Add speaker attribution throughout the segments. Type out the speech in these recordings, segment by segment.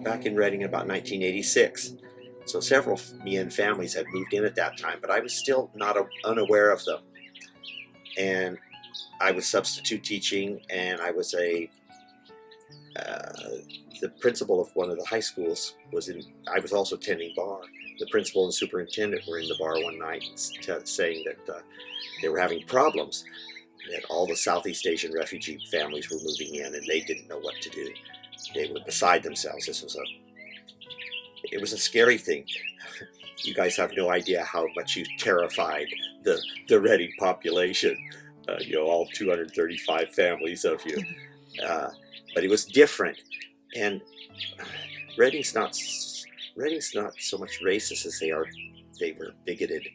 Speaker 1: back in Reading in about 1986. So several Mien families had moved in at that time, but I was still not unaware of them. And I was substitute teaching, and I was the principal of one of the high schools I was also attending bar. The principal and superintendent were in the bar one night saying that they were having problems, that all the Southeast Asian refugee families were moving in and they didn't know what to do. They were beside themselves. It was a scary thing. You guys have no idea how much you terrified the Reading population, all 235 families of you. But it was different, and Reading's not so much racist as they were bigoted.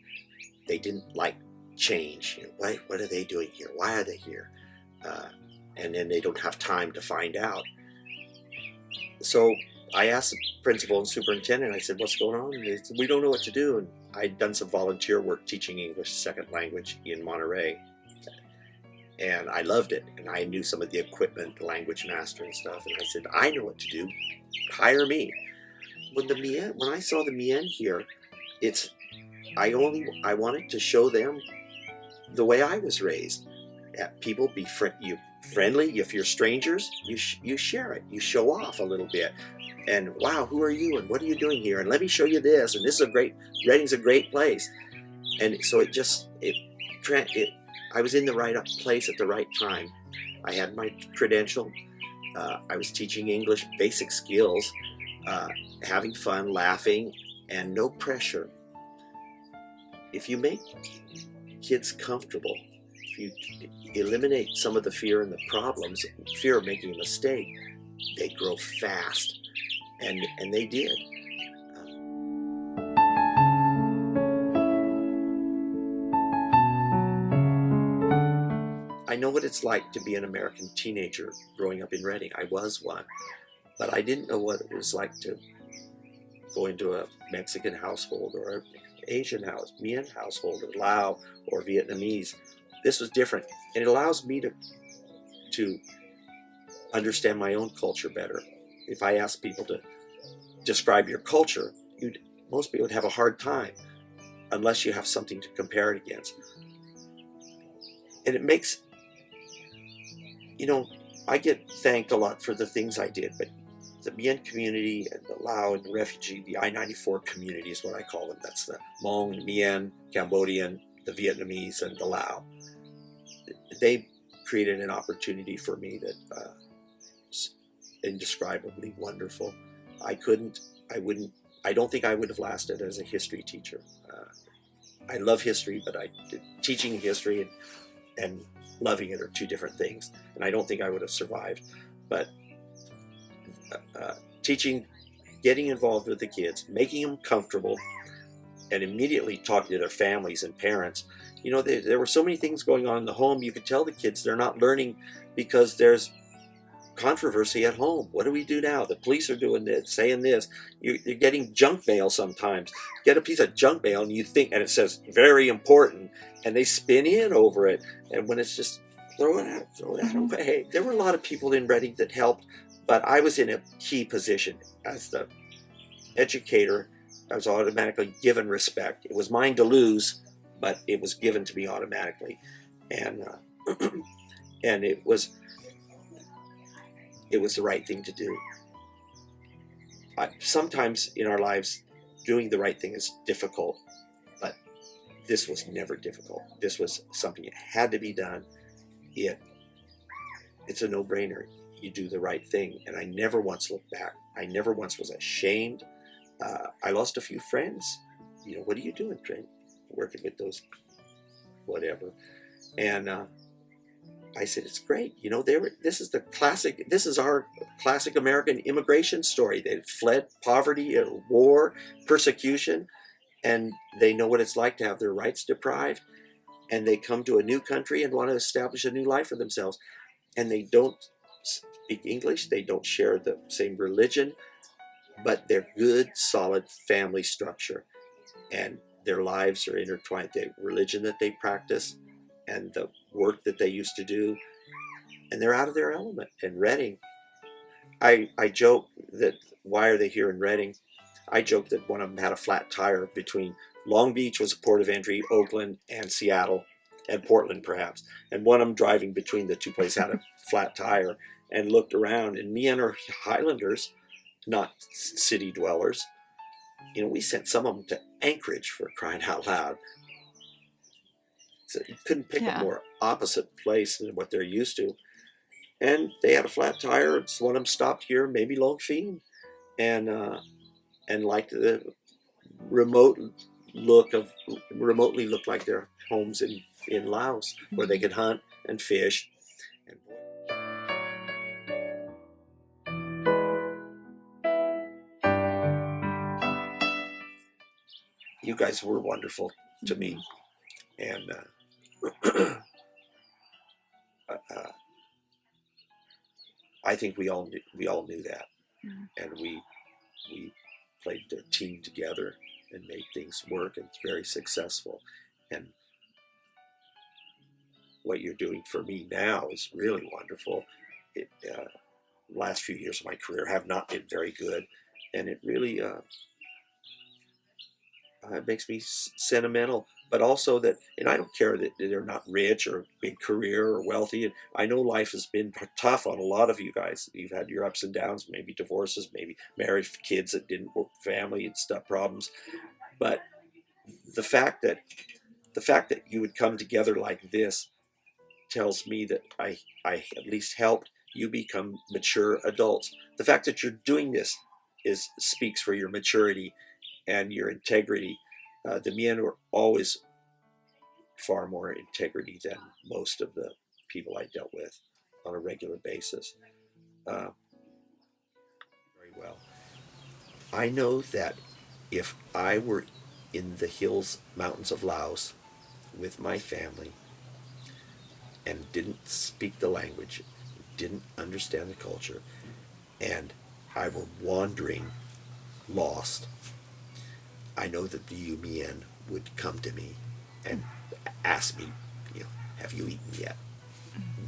Speaker 1: They didn't like change. What are they doing here? Why are they here? And then they don't have time to find out. So I asked the principal and superintendent, I said, what's going on? And they said, we don't know what to do. And I'd done some volunteer work teaching English second language in Monterey. And I loved it. And I knew some of the equipment, the language master and stuff. And I said, I know what to do. Hire me. When I saw the Mien here, I wanted to show them the way I was raised. People be friendly. If you're strangers, you share it. You show off a little bit. And wow, who are you? And what are you doing here? And let me show you this. And this is Reading's a great place. And so I was in the right place at the right time. I had my credential. I was teaching English basic skills, having fun, laughing, and no pressure. If you make kids comfortable, if you eliminate some of the fear and the problems, fear of making a mistake, they grow fast. And they did. I know what it's like to be an American teenager growing up in Reading. I was one, but I didn't know what it was like to go into a Mexican household or an Asian Mien household, or Lao or Vietnamese. This was different, and it allows me to understand my own culture better. If I ask people to describe your culture, most people would have a hard time unless you have something to compare it against. And it makes, I get thanked a lot for the things I did, but the Mien community and the Lao and the refugee, the I-94 community is what I call them. That's the Hmong, Mien, Cambodian, the Vietnamese, and the Lao. They created an opportunity for me that indescribably wonderful. I don't think I would have lasted as a history teacher. I love history, but teaching history and loving it are two different things, and I don't think I would have survived. But teaching, getting involved with the kids, making them comfortable, and immediately talking to their families and parents. There were so many things going on in the home. You could tell the kids they're not learning because there's controversy at home. What do we do now? The police are doing this, saying this. You're getting junk mail sometimes. Get a piece of junk mail and and it says very important, and they spin in over it. And when it's just throw that away. There were a lot of people in Reading that helped, but I was in a key position as the educator. I was automatically given respect. It was mine to lose, but it was given to me automatically, and and it was the right thing to do. Sometimes in our lives, doing the right thing is difficult, but this was never difficult. This was something that had to be done. It's a no-brainer. You do the right thing, and I never once looked back. I never once was ashamed. I lost a few friends. What are you doing, Trent? Working with those, whatever. And I said, it's great. This is our classic American immigration story. They fled poverty, war, persecution, and they know what it's like to have their rights deprived. And they come to a new country and want to establish a new life for themselves. And they don't speak English. They don't share the same religion, but they're good, solid family structure. And their lives are intertwined. The religion that they practice and the work that they used to do, and they're out of their element. And Reading, I joke that why are they here in Redding? I joked that one of them had a flat tire between Long Beach was a port of entry, Oakland, and Seattle, and Portland perhaps. And one of them driving between the two places had a flat tire and looked around. And me and our Highlanders, not city dwellers, we sent some of them to Anchorage for crying out loud. So you couldn't pick a more opposite place than what they're used to. And they had a flat tire. So one of them stopped here, maybe Longfeen, and liked the remotely looked like their homes in Laos, where they could hunt and fish. And you guys were wonderful to me, and I think we all knew that, and we played the team together and made things work, and it's very successful. And what you're doing for me now is really wonderful. Last few years of my career have not been very good, and it really it makes me sentimental. But also that, and I don't care that they're not rich or big career or wealthy. And I know life has been tough on a lot of you guys. You've had your ups and downs, maybe divorces, maybe marriage, kids that didn't work, family and stuff, problems. But the fact that you would come together like this tells me that I at least helped you become mature adults. The fact that you're doing this speaks for your maturity and your integrity. The Mien were always far more integrity than most of the people I dealt with on a regular basis. Very well. I know that if I were in the mountains of Laos with my family and didn't speak the language, didn't understand the culture, and I were wandering, lost, I know that the Mien would come to me and ask me, have you eaten yet?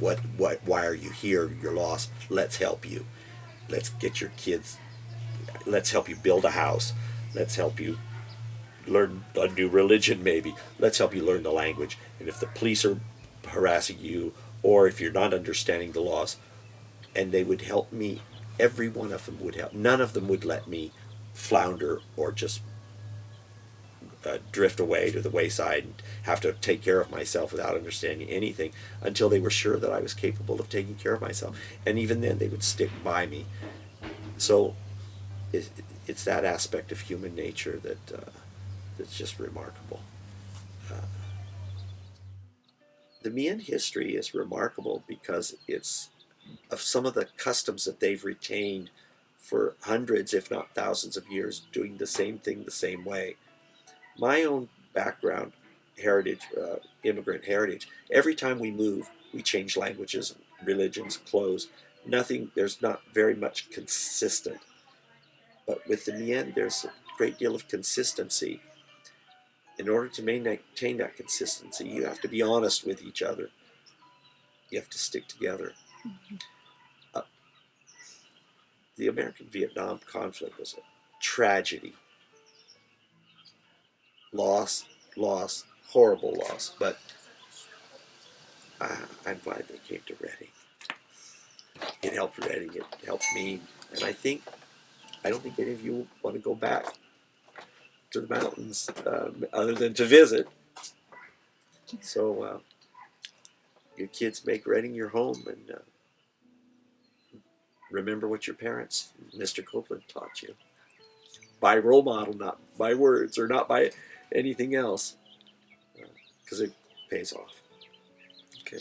Speaker 1: Why are you here? You're lost. Let's help you. Let's get your kids. Let's help you build a house. Let's help you learn a new religion, maybe. Let's help you learn the language. And if the police are harassing you, or if you're not understanding the laws, and they would help me. Every one of them would help. None of them would let me flounder or just drift away to the wayside and have to take care of myself without understanding anything until they were sure that I was capable of taking care of myself. And even then, they would stick by me. So it's that aspect of human nature that's just remarkable. The Mien history is remarkable because it's of some of the customs that they've retained for hundreds, if not thousands of years, doing the same thing the same way. My own background, heritage, immigrant heritage, every time we move, we change languages, religions, clothes. There's not very much consistent. But with the Mien, there's a great deal of consistency. In order to maintain that consistency, you have to be honest with each other. You have to stick together. The American-Vietnam conflict was a tragedy. Loss, horrible loss, but I'm glad they came to Redding. It helped Redding, it helped me, and I don't think any of you want to go back to the mountains other than to visit. So your kids make Redding your home, and remember what your parents, Mr. Copland, taught you. By role model, not by words or not by anything else, because it pays off. Okay.